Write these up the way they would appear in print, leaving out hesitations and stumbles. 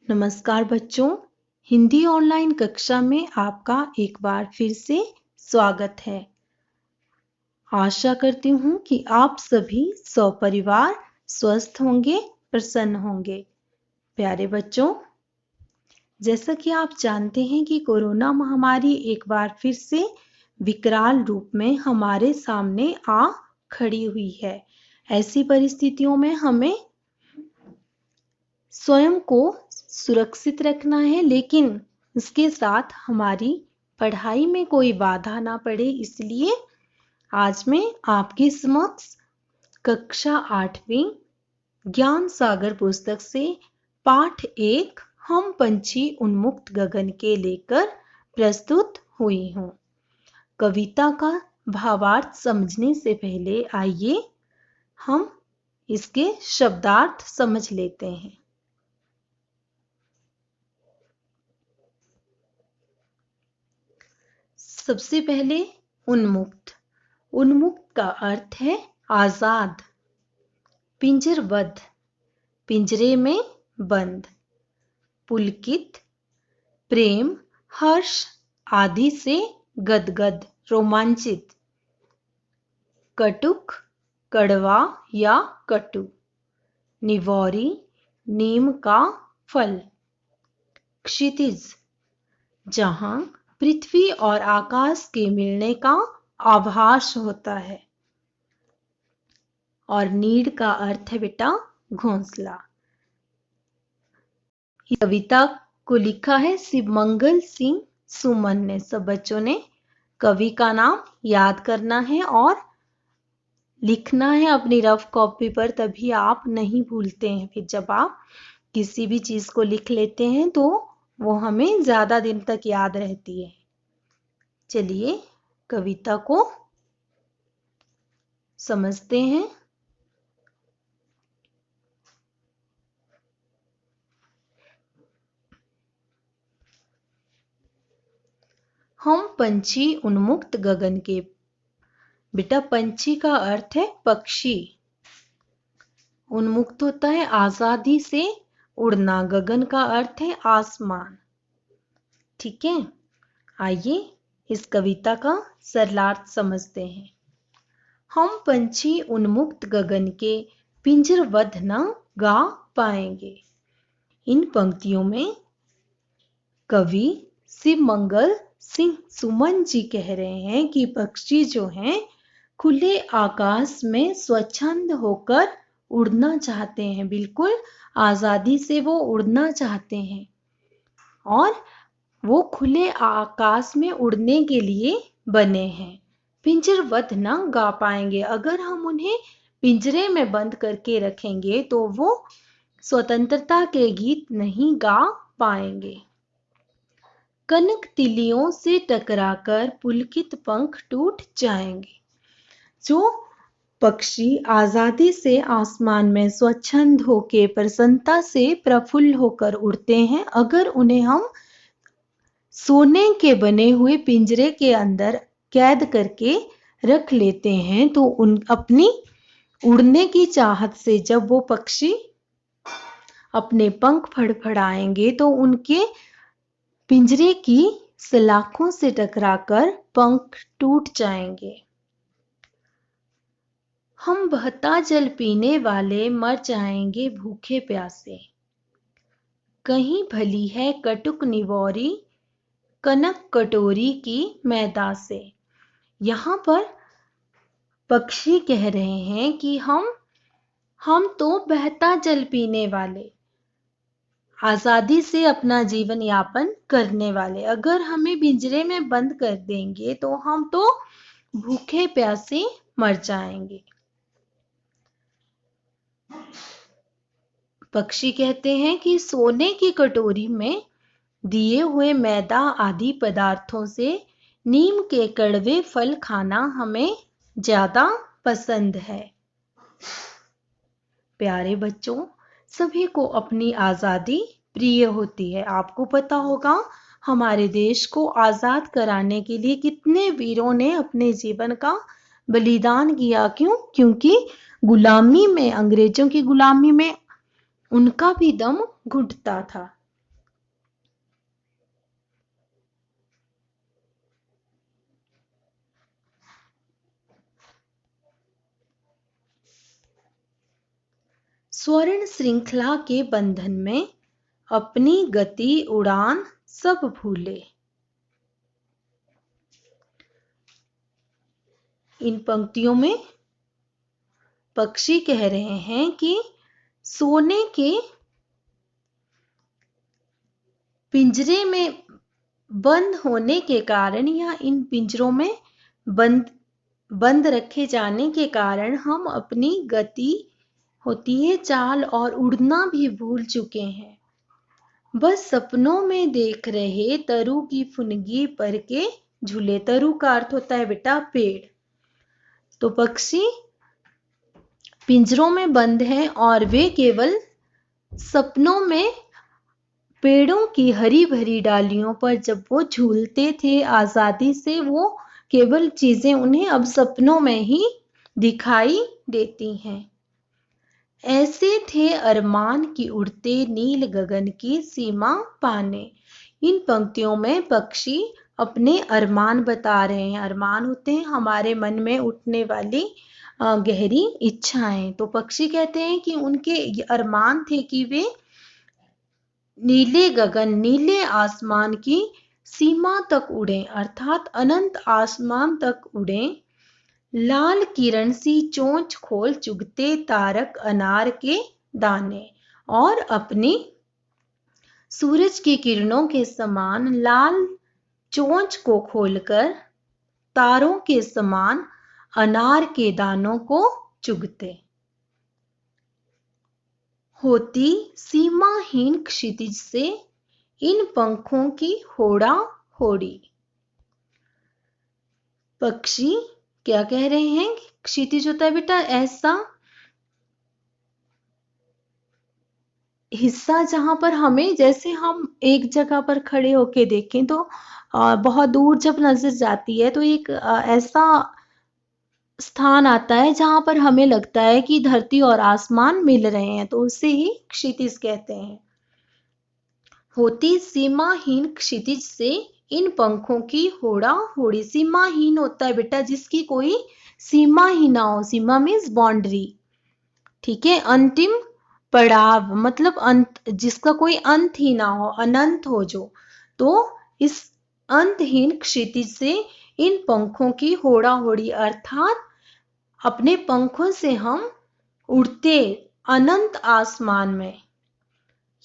नमस्कार बच्चों, हिंदी ऑनलाइन कक्षा में आपका एक बार फिर से स्वागत है। आशा करती हूँ कि आप सभी सपरिवार स्वस्थ होंगे, प्रसन्न होंगे। प्यारे बच्चों, जैसा कि आप जानते हैं कि कोरोना महामारी एक बार फिर से विकराल रूप में हमारे सामने आ खड़ी हुई है। ऐसी परिस्थितियों में हमें स्वयं को सुरक्षित रखना है, लेकिन इसके साथ हमारी पढ़ाई में कोई बाधा ना पड़े, इसलिए आज मैं आपके समक्ष कक्षा 8वीं ज्ञान सागर पुस्तक से पाठ 1 हम पंछी उन्मुक्त गगन के लेकर प्रस्तुत हुई हूँ। कविता का भावार्थ समझने से पहले आइए हम इसके शब्दार्थ समझ लेते हैं। सबसे पहले उन्मुक्त। उन्मुक्त का अर्थ है आजाद, पिंजरबद्ध, पिंजरे में बंद। पुलकित, प्रेम, हर्ष आदि से गदगद, रोमांचित। कटुक, कड़वा या कटु। निवौरी, नीम का फल। क्षितिज, जहां पृथ्वी और आकाश के मिलने का आभास होता है। और नीड का अर्थ है बेटा घोंसला। इस कविता को लिखा है शिवमंगल सिंह सुमन ने। सब बच्चों ने कवि का नाम याद करना है और लिखना है अपनी रफ कॉपी पर, तभी आप नहीं भूलते हैं। फिर जब आप किसी भी चीज को लिख लेते हैं तो वो हमें ज्यादा दिन तक याद रहती है। चलिए कविता को समझते हैं। हम पंछी उन्मुक्त गगन के। बेटा पंछी का अर्थ है पक्षी। उन्मुक्त होता है आजादी से उड़ना। गगन का अर्थ है आसमान। ठीक है, आइए इस कविता का सरलार्थ समझते हैं। हम पंछी उन्मुक्त गगन के पिंजरबद्ध न गा पाएंगे। इन पंक्तियों में कवि शिवमंगल सिंह सुमन जी कह रहे हैं कि पक्षी जो हैं खुले आकाश में स्वच्छंद होकर उड़ना चाहते हैं। बिल्कुल आजादी से वो उड़ना चाहते हैं और वो खुले आकाश में उड़ने के लिए बने हैं। पिंजरबद्ध न गा पाएंगे। अगर हम उन्हें पिंजरे में बंद करके रखेंगे तो वो स्वतंत्रता के गीत नहीं गा पाएंगे। कनक तिलियों से टकराकर पुलकित पंख टूट जाएंगे। जो पक्षी आजादी से आसमान में स्वच्छंद होके प्रसन्नता से प्रफुल्ल होकर उड़ते हैं, अगर उन्हें हम सोने के बने हुए पिंजरे के अंदर कैद करके रख लेते हैं तो उन अपनी उड़ने की चाहत से जब वो पक्षी अपने पंख फड़फड़ाएंगे तो उनके पिंजरे की सलाखों से टकराकर पंख टूट जाएंगे। हम बहता जल पीने वाले मर जाएंगे भूखे प्यासे। कहीं भली है कटुक निवौरी कनक कटोरी की मैदा से। यहाँ पर पक्षी कह रहे हैं कि हम तो बहता जल पीने वाले, आजादी से अपना जीवन यापन करने वाले, अगर हमें पिंजरे में बंद कर देंगे तो हम तो भूखे प्यासे मर जाएंगे। पक्षी कहते हैं कि सोने की कटोरी में दिए हुए मैदा आदि पदार्थों से नीम के कड़वे फल खाना हमें ज्यादा पसंद है। प्यारे बच्चों, सभी को अपनी आजादी प्रिय होती है। आपको पता होगा हमारे देश को आजाद कराने के लिए कितने वीरों ने अपने जीवन का बलिदान किया। क्योंकि गुलामी में, अंग्रेजों की गुलामी में उनका भी दम घुटता था। स्वर्ण श्रृंखला के बंधन में अपनी गति उड़ान सब भूले। इन पंक्तियों में पक्षी कह रहे हैं कि सोने के पिंजरे में बंद होने के कारण या इन पिंजरों में बंद रखे जाने के कारण हम अपनी गति होती है चाल और उड़ना भी भूल चुके हैं। बस सपनों में देख रहे तरु की फुनगी पर के झूले। तरु का अर्थ होता है बेटा पेड़। तो पक्षी पिंजरों में बंद हैं और वे केवल सपनों में पेड़ों की हरी भरी डालियों पर जब वो झूलते थे आजादी से, वो केवल चीजें उन्हें अब सपनों में ही दिखाई देती हैं। ऐसे थे अरमान की उड़ते नील गगन की सीमा पाने। इन पंक्तियों में पक्षी अपने अरमान बता रहे हैं। अरमान होते हैं हमारे मन में उठने वाली गहरी इच्छाएं। तो पक्षी कहते हैं कि उनके अरमान थे कि वे नीले गगन, नीले आसमान की सीमा तक उड़े, अर्थात अनंत आसमान तक उड़े। लाल किरण सी चोंच खोल चुगते तारक अनार के दाने, और अपनी सूरज की किरणों के समान लाल चोंच को खोलकर तारों के समान अनार के दानों को चुगते। होती सीमाहीन क्षितिज से इन पंखों की होड़ा होड़ी। पक्षी क्या कह रहे हैं? क्षितिज होता है बेटा ऐसा हिस्सा जहां पर हमें, जैसे हम एक जगह पर खड़े होके देखें तो बहुत दूर जब नजर जाती है तो एक ऐसा स्थान आता है जहां पर हमें लगता है कि धरती और आसमान मिल रहे हैं, तो उसे ही क्षितिज कहते हैं। होती सीमाहीन क्षितिज से इन पंखों की होड़ा होड़ी। सीमाहीन होता है बेटा जिसकी कोई सीमा ही ना हो। सीमा मीन्स बाउंड्री, ठीक है। अंतिम पड़ाव मतलब अंत, जिसका कोई अंत ही ना हो, अनंत हो जो। तो इस अंतहीन क्षितिज से इन पंखों की होड़ा होड़ी, अर्थात अपने पंखों से हम उड़ते अनंत आसमान में।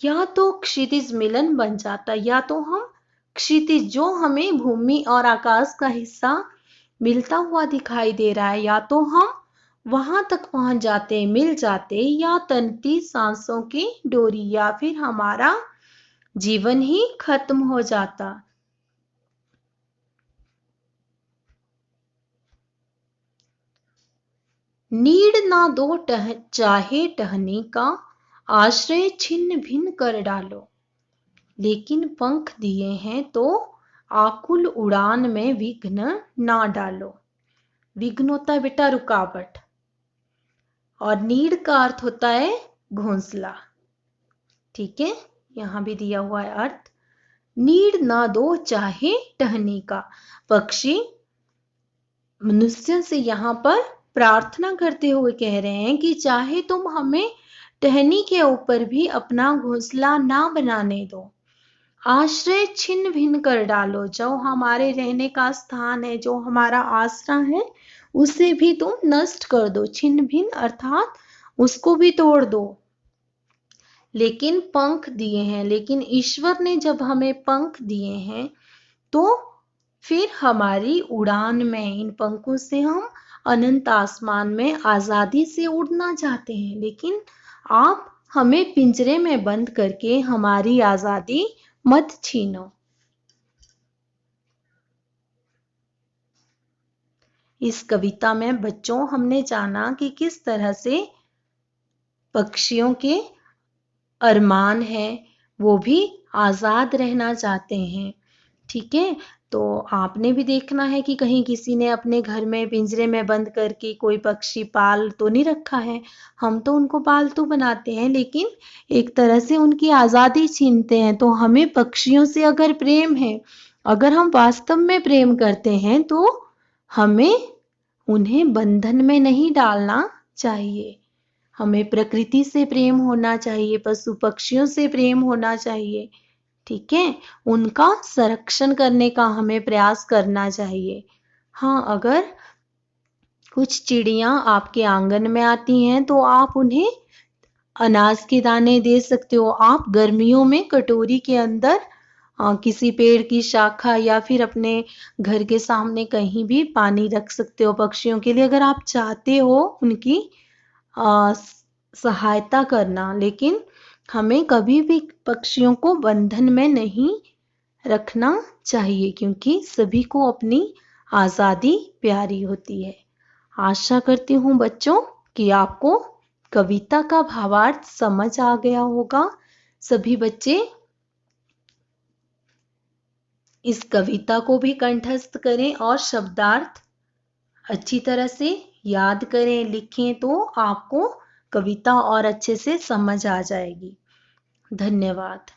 या तो क्षितिज मिलन बन जाता, या तो हम क्षितिज जो हमें भूमि और आकाश का हिस्सा मिलता हुआ दिखाई दे रहा है, या तो हम वहां तक पहुंच जाते, मिल जाते, या तनती सांसों की डोरी, या फिर हमारा जीवन ही खत्म हो जाता। नीड ना दो चाहे टहनी का, आश्रय छिन्न भिन्न कर डालो। लेकिन पंख दिए हैं तो आकुल उड़ान में विघ्न ना डालो। विघ्न होता है बेटा रुकावट, और नीड का अर्थ होता है घोंसला, ठीक है। यहां भी दिया हुआ है अर्थ। नीड ना दो चाहे टहनी का। पक्षी मनुष्य से यहाँ पर प्रार्थना करते हुए कह रहे हैं कि चाहे तुम हमें टहनी के ऊपर भी अपना घोंसला ना बनाने दो, आश्रय छिन्न भिन्न कर डालो। जो हमारे रहने का स्थान है, जो हमारा आसरा है, उसे भी तुम नष्ट कर दो। छिन्न भिन्न अर्थात उसको भी तोड़ दो। लेकिन पंख दिए हैं, लेकिन ईश्वर ने जब हमें पंख दिए हैं तो फिर हमारी उड़ान में, इन पंखों से हम अनंत आसमान में आजादी से उड़ना चाहते हैं। लेकिन आप हमें पिंजरे में बंद करके हमारी आजादी मत छीनो। इस कविता में बच्चों हमने जाना कि किस तरह से पक्षियों के अरमान है, वो भी आजाद रहना चाहते हैं, ठीक है। तो आपने भी देखना है कि कहीं किसी ने अपने घर में पिंजरे में बंद करके कोई पक्षी पाल तो नहीं रखा है। हम तो उनको पालतू बनाते हैं, लेकिन एक तरह से उनकी आजादी छीनते हैं। तो हमें पक्षियों से अगर प्रेम है, अगर हम वास्तव में प्रेम करते हैं, तो हमें उन्हें बंधन में नहीं डालना चाहिए। हमें प्रकृति से प्रेम होना चाहिए, पशु पक्षियों से प्रेम होना चाहिए, ठीक है। उनका संरक्षण करने का हमें प्रयास करना चाहिए। हाँ, अगर कुछ चिड़ियाँ आपके आंगन में आती हैं तो आप उन्हें अनाज के दाने दे सकते हो। आप गर्मियों में कटोरी के अंदर किसी पेड़ की शाखा या फिर अपने घर के सामने कहीं भी पानी रख सकते हो पक्षियों के लिए, अगर आप चाहते हो उनकी सहायता करना। लेकिन हमें कभी भी पक्षियों को बंधन में नहीं रखना चाहिए, क्योंकि सभी को अपनी आज़ादी प्यारी होती है। आशा करती हूँ बच्चों कि आपको कविता का भावार्थ समझ आ गया होगा। सभी बच्चे इस कविता को भी कंठस्थ करें और शब्दार्थ अच्छी तरह से याद करें, लिखें, तो आपको कविता और अच्छे से समझ आ जाएगी। धन्यवाद।